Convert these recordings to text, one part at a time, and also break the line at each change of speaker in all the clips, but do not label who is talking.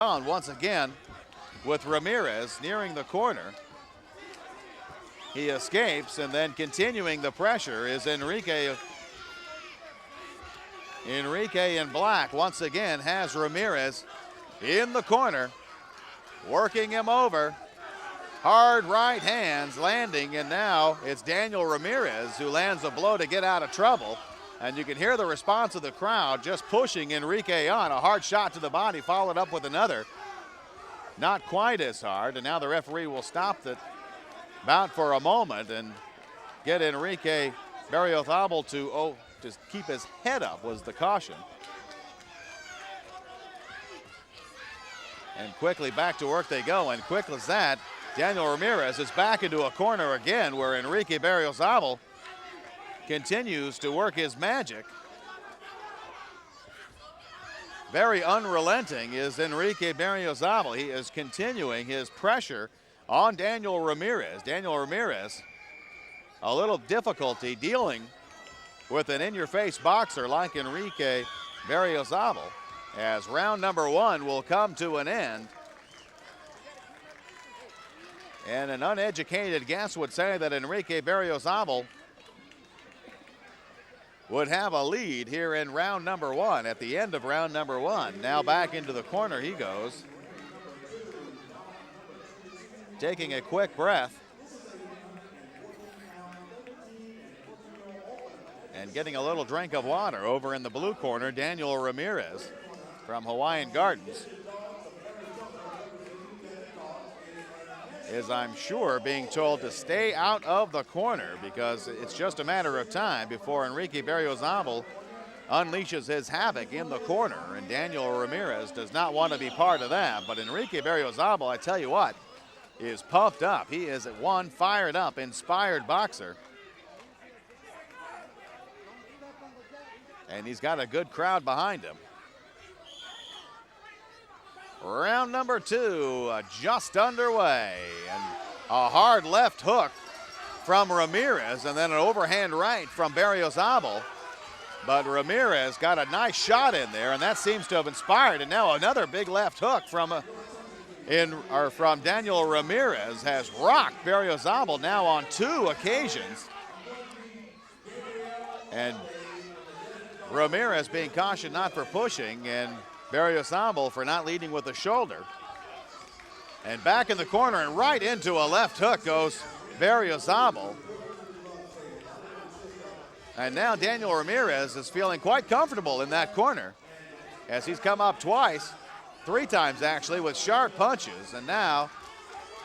On once again with Ramirez nearing the corner. He escapes, and then continuing the pressure is Enrique. Enrique in black once again has Ramirez in the corner, working him over. Hard right hands landing, and now it's Daniel Ramirez who lands a blow to get out of trouble. And you can hear the response of the crowd just pushing Enrique on. A hard shot to the body followed up with another. Not quite as hard, and now the referee will stop the bout for a moment and get Enrique Berriozabal to just keep his head up was the caution. And quickly back to work they go, and quick as that, Daniel Ramirez is back into a corner again where Enrique Berriozabal continues to work his magic. Very unrelenting is Enrique Berriozabal. He is continuing his pressure on Daniel Ramirez. Daniel Ramirez, a little difficulty dealing with an in-your-face boxer like Enrique Berriozabal, as round number one will come to an end. And an uneducated guess would say that Enrique Berriozabal would have a lead here in round number one, at the end of round number one. Now back into the corner he goes, taking a quick breath and getting a little drink of water. Over in the blue corner, Daniel Ramirez from Hawaiian Gardens is, I'm sure, being told to stay out of the corner because it's just a matter of time before Enrique Berriozabal unleashes his havoc in the corner, and Daniel Ramirez does not want to be part of that. But Enrique Berriozabal, I tell you what, is pumped up. He is one fired up, inspired boxer. And he's got a good crowd behind him. Round number two just underway, and a hard left hook from Ramirez, and then an overhand right from Berriozabal. But Ramirez got a nice shot in there, and that seems to have inspired. And now another big left hook from Daniel Ramirez has rocked Berriozabal now on two occasions. And Ramirez being cautioned not for pushing, and Berriozabal for not leading with the shoulder. And back in the corner and right into a left hook goes Berriozabal. And now Daniel Ramirez is feeling quite comfortable in that corner as he's come up twice, three times actually, with sharp punches. And now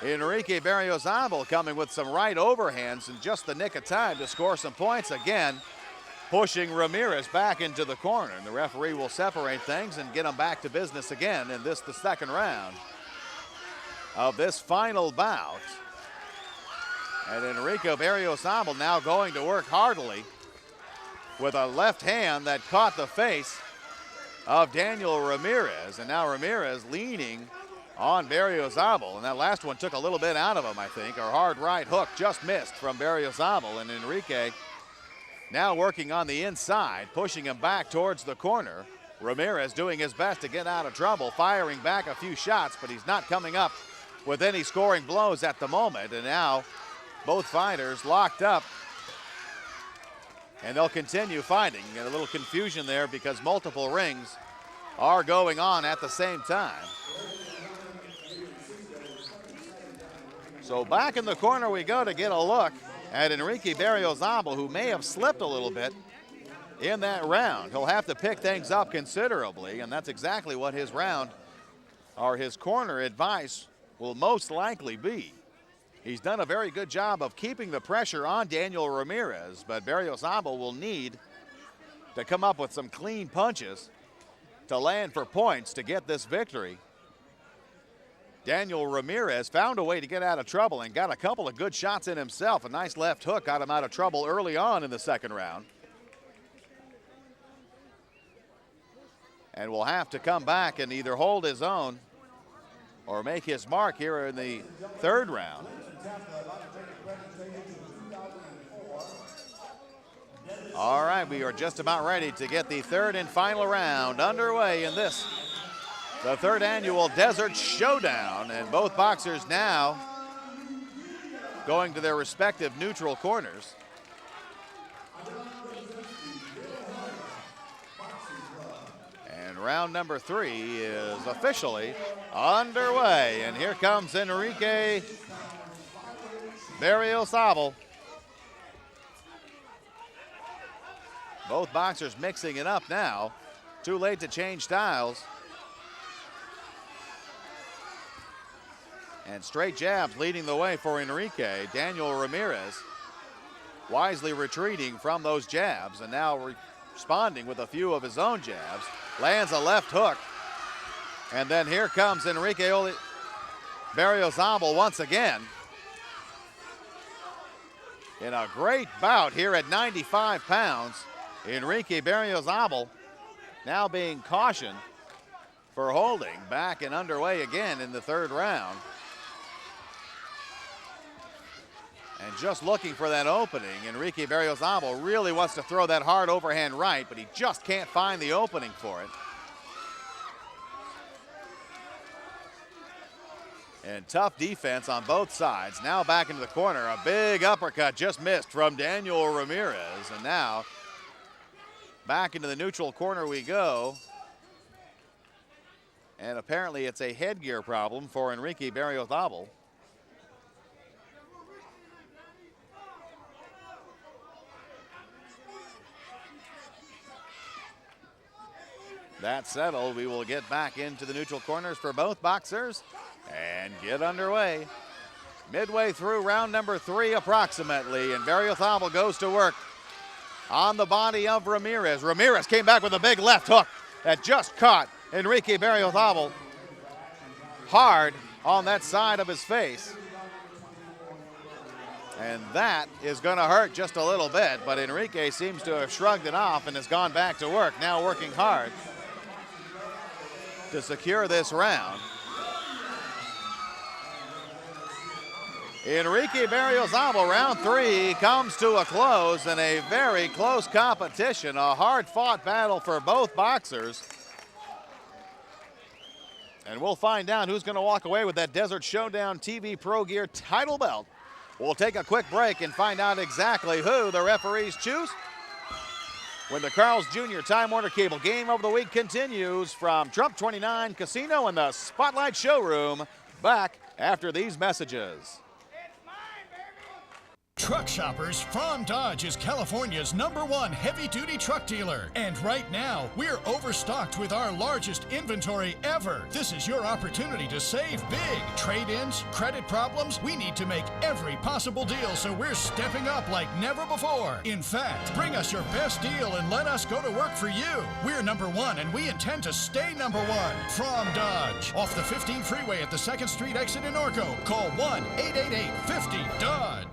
Enrique Berriozabal coming with some right overhands in just the nick of time to score some points again, pushing Ramirez back into the corner. And the referee will separate things and get them back to business again in this, the second round of this final bout. And Enrique Berriozabal now going to work heartily with a left hand that caught the face of Daniel Ramirez. And now Ramirez leaning on Berriozabal. And that last one took a little bit out of him, I think. A hard right hook just missed from Berriozabal, and Enrique now working on the inside, pushing him back towards the corner. Ramirez doing his best to get out of trouble, firing back a few shots, but he's not coming up with any scoring blows at the moment. And now both fighters locked up, and they'll continue fighting. And a little confusion there because multiple rings are going on at the same time. So back in the corner we go to get a look at Enrique Berriozabal, who may have slipped a little bit in that round. He'll have to pick things up considerably, and that's exactly what his round or his corner advice will most likely be. He's done a very good job of keeping the pressure on Daniel Ramirez, but Berriozabal will need to come up with some clean punches to land for points to get this victory. Daniel Ramirez found a way to get out of trouble and got a couple of good shots in himself. A nice left hook got him out of trouble early on in the second round. And will have to come back and either hold his own or make his mark here in the third round. All right, we are just about ready to get the third and final round underway in this the third annual Desert Showdown, and both boxers now going to their respective neutral corners. And round number 3 is officially underway, and here comes Enrique Berriosabal. Both boxers mixing it up now. Too late to change styles. And straight jabs leading the way for Enrique. Daniel Ramirez wisely retreating from those jabs and now responding with a few of his own jabs. Lands a left hook. And then here comes Enrique Berriosabal once again. In a great bout here at 95 pounds. Enrique Berriosabal now being cautioned for holding, back and underway again in the third round. And just looking for that opening, Enrique Berriosabal really wants to throw that hard overhand right, but he just can't find the opening for it. And tough defense on both sides. Now back into the corner, a big uppercut just missed from Daniel Ramirez, and now back into the neutral corner we go. And apparently it's a headgear problem for Enrique Berriosabal. That settled, we will get back into the neutral corners for both boxers and get underway. Midway through round number 3 approximately, and Berriosabal goes to work on the body of Ramirez. Ramirez came back with a big left hook that just caught Enrique Berriosabal hard on that side of his face. And that is going to hurt just a little bit, but Enrique seems to have shrugged it off and has gone back to work, now working hard to secure this round. Enrique Berriosabal, round 3 comes to a close in a very close competition, a hard-fought battle for both boxers. And we'll find out who's going to walk away with that Desert Showdown TV Pro Gear title belt. We'll take a quick break and find out exactly who the referees choose when the Carl's Jr. Time Warner Cable Game of the Week continues from Trump 29 Casino in the Spotlight Showroom. Back after these messages.
Truck shoppers, From Dodge is California's #1 heavy-duty truck dealer. And right now, we're overstocked with our largest inventory ever. This is your opportunity to save big. Trade-ins, credit problems, we need to make every possible deal, so we're stepping up like never before. In fact, bring us your best deal and let us go to work for you. We're #1 and we intend to stay #1. From Dodge, off the 15 freeway at the 2nd Street exit in Orco. Call 1-888-50-DODGE.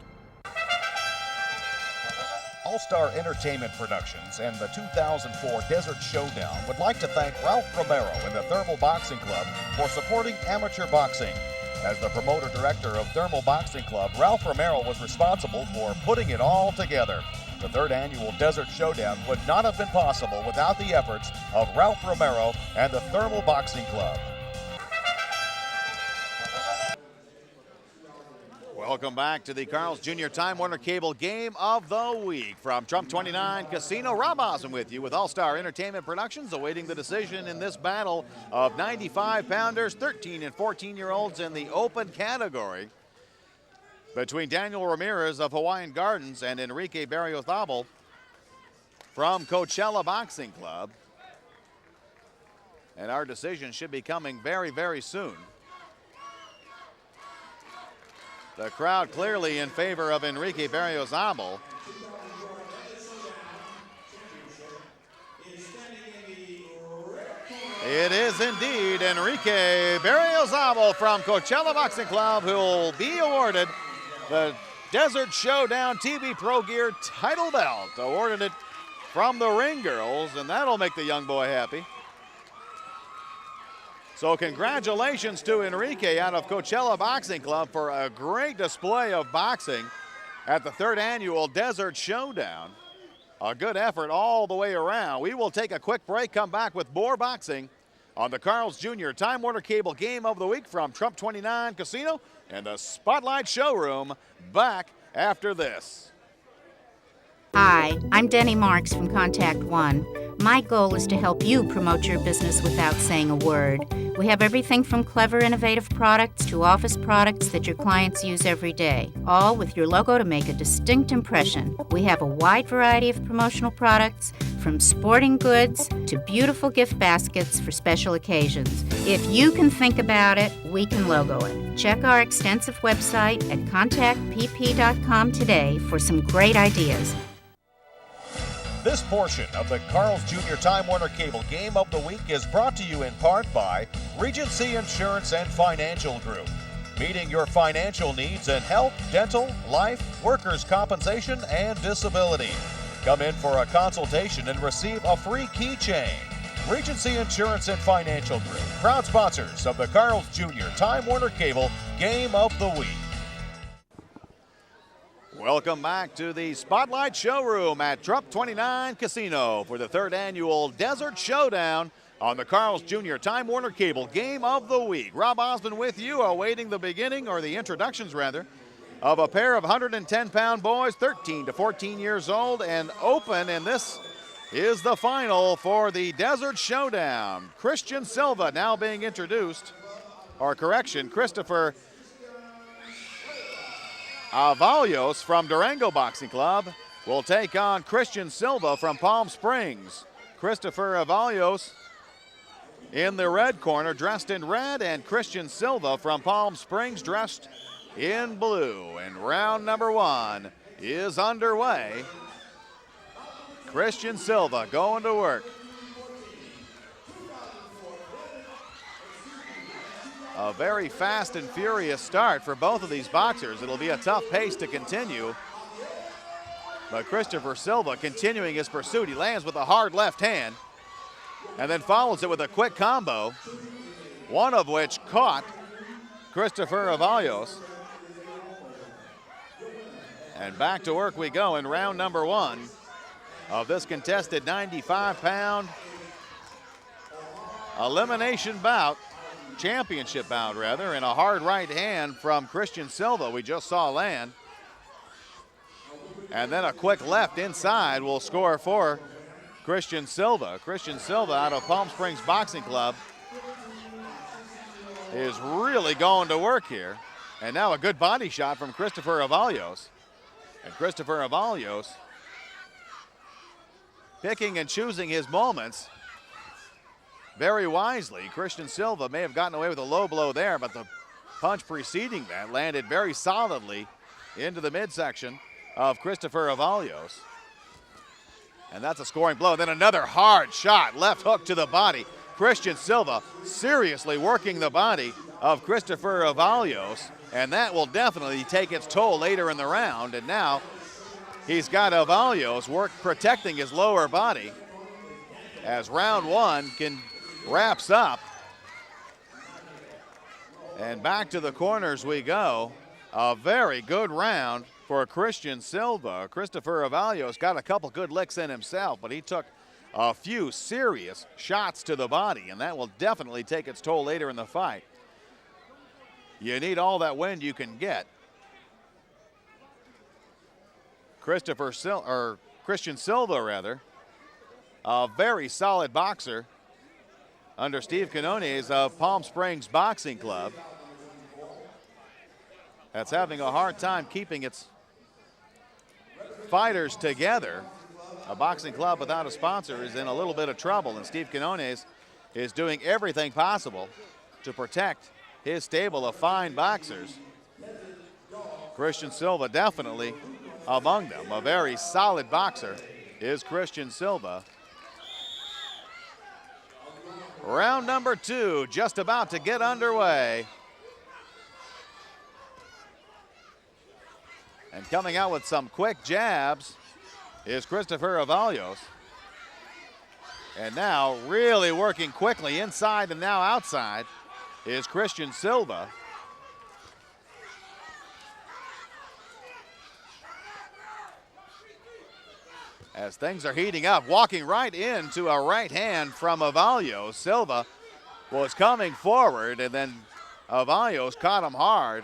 All-Star Entertainment Productions and the 2004 Desert Showdown would like to thank Ralph Romero and the Thermal Boxing Club for supporting amateur boxing. As the promoter director of Thermal Boxing Club, Ralph Romero was responsible for putting it all together. The 3rd annual Desert Showdown would not have been possible without the efforts of Ralph Romero and the Thermal Boxing Club.
Welcome back to the Carl's Jr. Time Warner Cable Game of the Week. From Trump 29 Casino, Rob Osm with you with All-Star Entertainment Productions, awaiting the decision in this battle of 95-pounders, 13 and 14-year-olds in the open category between Daniel Ramirez of Hawaiian Gardens and Enrique Berriosabal from Coachella Boxing Club. And our decision should be coming very, very soon. The crowd clearly in favor of Enrique Berriosabal. It is indeed Enrique Berriosabal from Coachella Boxing Club who will be awarded the Desert Showdown TV Pro Gear title belt. Awarded it from the Ring Girls, and that'll make the young boy happy. So congratulations to Enrique out of Coachella Boxing Club for a great display of boxing at the 3rd annual Desert Showdown. A good effort all the way around. We will take a quick break, come back with more boxing on the Carl's Jr. Time Warner Cable Game of the Week from Trump 29 Casino and the Spotlight Showroom. Back after this.
Hi, I'm Denny Marks from Contact One. My goal is to help you promote your business without saying a word. We have everything from clever, innovative products to office products that your clients use every day, all with your logo to make a distinct impression. We have a wide variety of promotional products, from sporting goods to beautiful gift baskets for special occasions. If you can think about it, we can logo it. Check our extensive website at contactpp.com today for some great ideas.
This portion of the Carl's Jr. Time Warner Cable Game of the Week is brought to you in part by Regency Insurance and Financial Group, meeting your financial needs in health, dental, life, workers' compensation, and disability. Come in for a consultation and receive a free keychain. Regency Insurance and Financial Group, proud sponsors of the Carl's Jr. Time Warner Cable Game of the Week.
Welcome back to the Spotlight Showroom at Trump 29 Casino for the 3rd annual Desert Showdown on the Carl's Jr. Time Warner Cable Game of the Week. Rob Osmond with you, awaiting the beginning, or the introductions rather, of a pair of 110-pound boys, 13 to 14 years old and open, and this is the final for the Desert Showdown. Christian Silva now being introduced, or correction, Christopher Avalos from Durango Boxing Club will take on Christian Silva from Palm Springs. Christopher Avalos in the red corner, dressed in red, and Christian Silva from Palm Springs dressed in blue. And round number 1 is underway. Christian Silva going to work. A very fast and furious start for both of these boxers. It'll be a tough pace to continue. But Christopher Silva continuing his pursuit. He lands with a hard left hand and then follows it with a quick combo, one of which caught Christopher Avalos. And back to work we go in round number 1 of this contested 95-pound elimination bout. Championship bout rather, and a hard right hand from Christian Silva we just saw land. And then a quick left inside will score for Christian Silva. Christian Silva out of Palm Springs Boxing Club is really going to work here. And now a good body shot from Christopher Avalos. And Christopher Avalos picking and choosing his moments very wisely. Christian Silva may have gotten away with a low blow there, but the punch preceding that landed very solidly into the midsection of Christopher Avalos. And that's a scoring blow. Then another hard shot, left hook to the body. Christian Silva seriously working the body of Christopher Avalos, and that will definitely take its toll later in the round. And now he's got Avalos protecting his lower body as round 1 wraps up. And back to the corners we go. A very good round for Christian Silva. Christopher Avalos got a couple good licks in himself, but he took a few serious shots to the body, and that will definitely take its toll later in the fight. You need all that wind you can get. Christian Silva rather, a very solid boxer under Steve Quinones of Palm Springs Boxing Club, that's having a hard time keeping its fighters together. A boxing club without a sponsor is in a little bit of trouble, and Steve Quinones is doing everything possible to protect his stable of fine boxers. Christian Silva definitely among them. A very solid boxer is Christian Silva. Round number 2 just about to get underway. And coming out with some quick jabs is Christopher Avalos. And now really working quickly inside and now outside is Christian Silva. As things are heating up, walking right into a right hand from Avalos. Silva was coming forward, and then Avalos caught him hard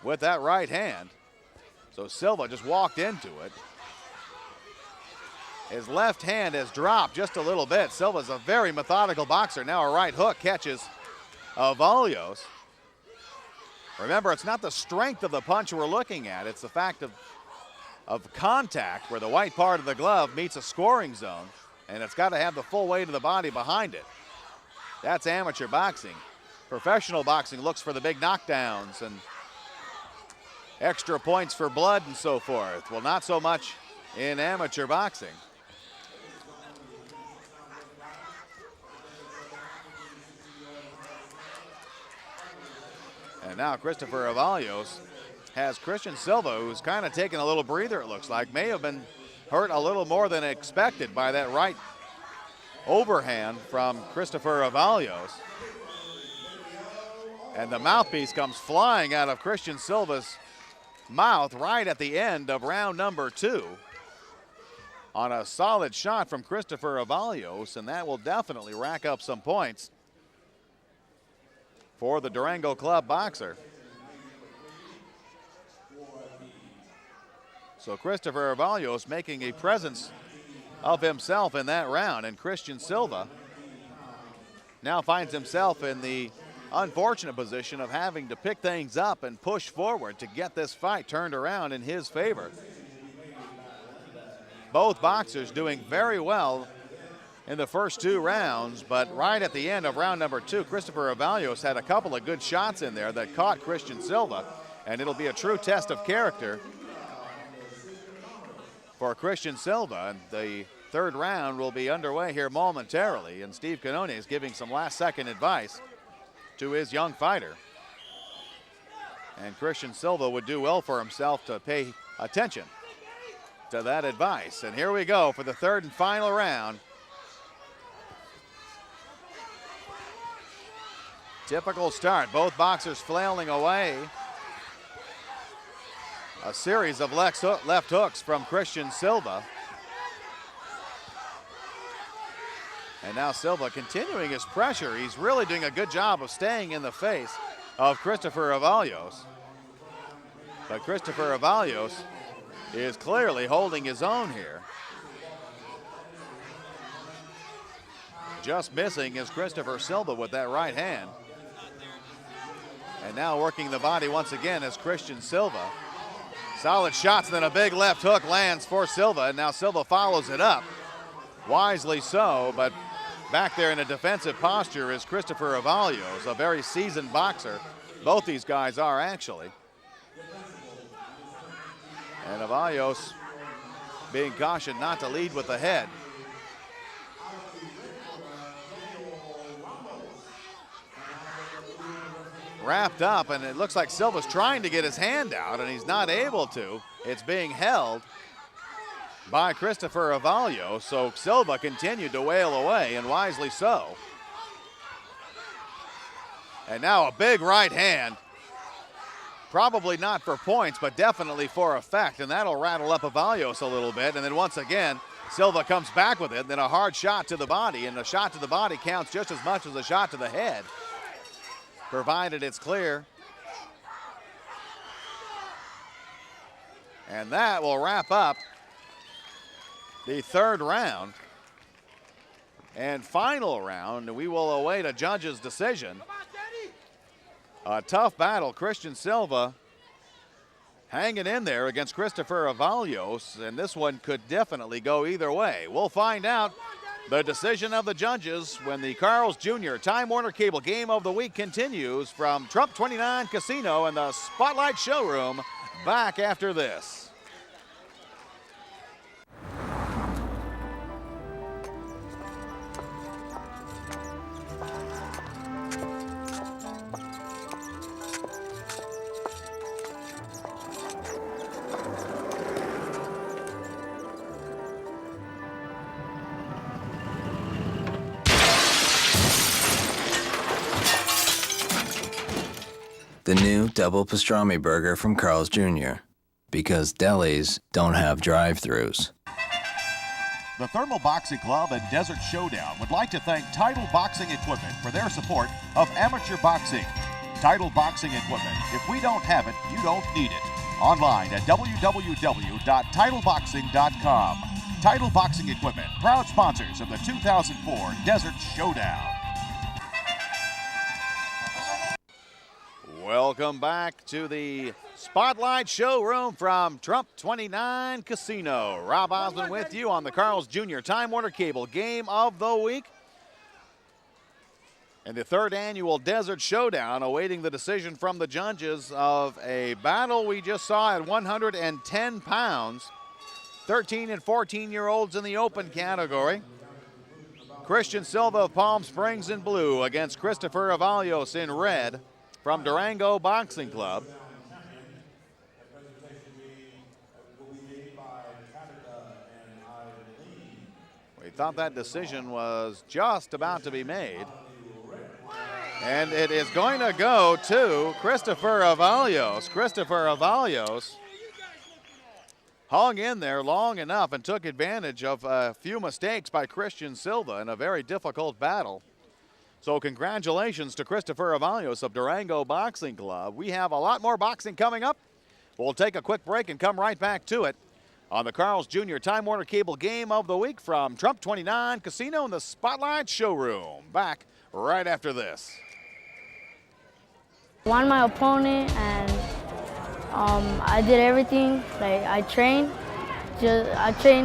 with that right hand. So Silva just walked into it. His left hand has dropped just a little bit. Silva's a very methodical boxer. Now a right hook catches Avalos. Remember, it's not the strength of the punch we're looking at. It's the fact of contact where the white part of the glove meets a scoring zone, and it's got to have the full weight of the body behind it. That's amateur boxing. Professional boxing looks for the big knockdowns and extra points for blood and so forth. Well, not so much in amateur boxing. And now Christopher Avalos has Christian Silva, who's kind of taking a little breather, it looks like. May have been hurt a little more than expected by that right overhand from Christopher Avalos. And the mouthpiece comes flying out of Christian Silva's mouth right at the end of round number 2 on a solid shot from Christopher Avalos, and that will definitely rack up some points for the Durango Club boxer. So Christopher Avalos making a presence of himself in that round, and Christian Silva now finds himself in the unfortunate position of having to pick things up and push forward to get this fight turned around in his favor. Both boxers doing very well in the first 2 rounds, but right at the end of round number 2, Christopher Avalos had a couple of good shots in there that caught Christian Silva, and it'll be a true test of character for Christian Silva. And the 3rd round will be underway here momentarily, and Steve Cannone is giving some last-second advice to his young fighter. And Christian Silva would do well for himself to pay attention to that advice. And here we go for the 3rd and final round. Typical start, both boxers flailing away. A series of left hooks from Christian Silva. And now Silva continuing his pressure. He's really doing a good job of staying in the face of Christopher Avalos. But Christopher Avalos is clearly holding his own here. Just missing is Christopher Silva with that right hand. And now working the body once again is Christian Silva. Solid shots, and then a big left hook lands for Silva, and now Silva follows it up. Wisely so, but back there in a defensive posture is Christopher Avalos, a very seasoned boxer. Both these guys are actually. And Avalos being cautioned not to lead with the head. Wrapped up, and it looks like Silva's trying to get his hand out, and he's not able to. It's being held by Christopher Avalos, so Silva continued to wail away, and wisely so. And now a big right hand. Probably not for points, but definitely for effect, and that'll rattle up Avalos a little bit. And then once again, Silva comes back with it, and then a hard shot to the body, and a shot to the body counts just as much as a shot to the head, provided it's clear. And that will wrap up the 3rd round and final round. We will await a judge's decision. A tough battle. Christian Silva hanging in there against Christopher Avalos, and this one could definitely go either way. We'll find out the decision of the judges when the Carl's Jr. Time Warner Cable Game of the Week continues from Trump 29 Casino in the Spotlight Showroom. Back after this.
The new double pastrami burger from Carl's Jr. Because delis don't have drive-thrus.
The Thermal Boxing Club and Desert Showdown would like to thank Title Boxing Equipment for their support of amateur boxing. Title Boxing Equipment. If we don't have it, you don't need it. Online at www.titleboxing.com. Title Boxing Equipment, proud sponsors of the 2004 Desert Showdown.
Welcome back to the Spotlight Showroom from Trump 29 Casino. Rob Osmond with you on the Carl's Jr. Time Warner Cable Game of the Week. And the third annual Desert Showdown awaiting the decision from the judges of a battle we just saw at 110 pounds. 13 and 14-year-olds in the open category. Christian Silva of Palm Springs in blue against Christopher Avalos in red from Durango Boxing Club. We thought that decision was just about to be made. And it is going to go to Christopher Avalos. Christopher Avalos hung in there long enough and took advantage of a few mistakes by Christian Silva in a very difficult battle. So congratulations to Christopher Avalos of Durango Boxing Club. We have a lot more boxing coming up. We'll take a quick break and come right back to it on the Carl's Jr. Time Warner Cable Game of the Week from Trump 29 Casino in the Spotlight Showroom. Back right after this.
Won my opponent, and I did everything. Like I trained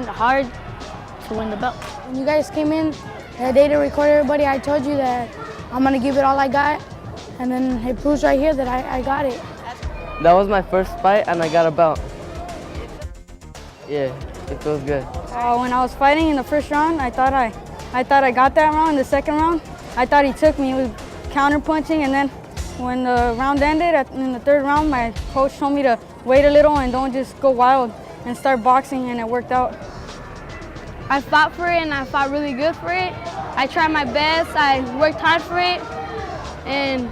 hard to win the belt.
When you guys came in that day to record everybody, I told you that I'm gonna give it all I got, and then it proves right here that I got it.
That was my first fight, and I got a belt. Yeah, it feels good.
When I was fighting in the first round, I thought I got that round. In the second round, I thought he took me. He was counter punching, and then when the round ended, in the third round, my coach told me to wait a little and don't just go wild and start boxing, and it worked out.
I fought for it, and I fought really good for it. I tried my best. I worked hard for it, and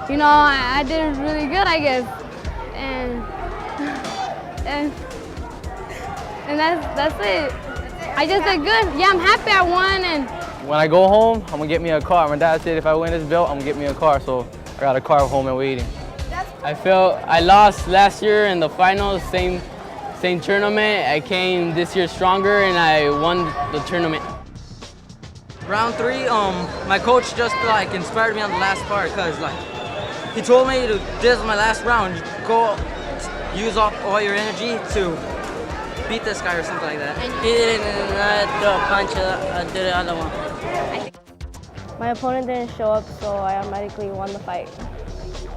you know, I did really good, I guess. And that's it. I just did good. Yeah, I'm happy I won. And
when I go home, I'm gonna get me a car. My dad said if I win this belt, I'm gonna get me a car. So I got a car home and waiting. I felt I lost last year in the finals, same tournament. I came this year stronger and I won the tournament.
Round 3, my coach just like inspired me on the last part because like he told me this is my last round. Go use up all your energy to beat this guy or something like that.
He didn't throw a punch, I did the other one.
my opponent didn't show up, so I automatically won the fight.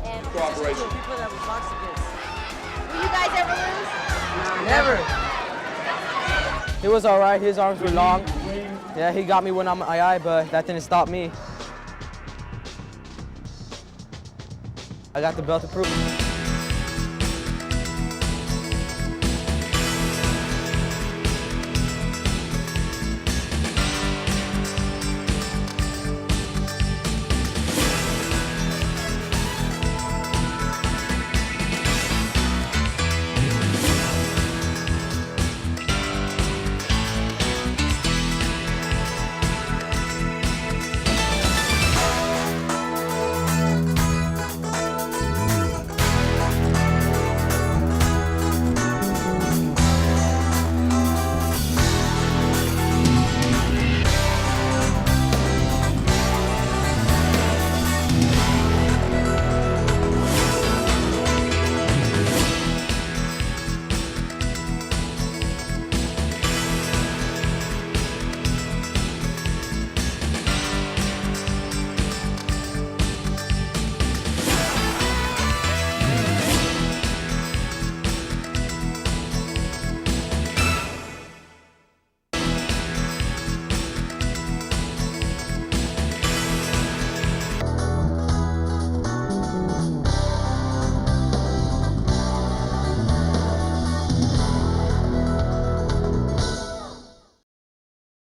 And
Cooperation.
people that we boxed against. Will you guys ever lose?
Never.
It was all right. His arms were long. Yeah, he got me when I'm eye, but that didn't stop me. I got the belt to prove it.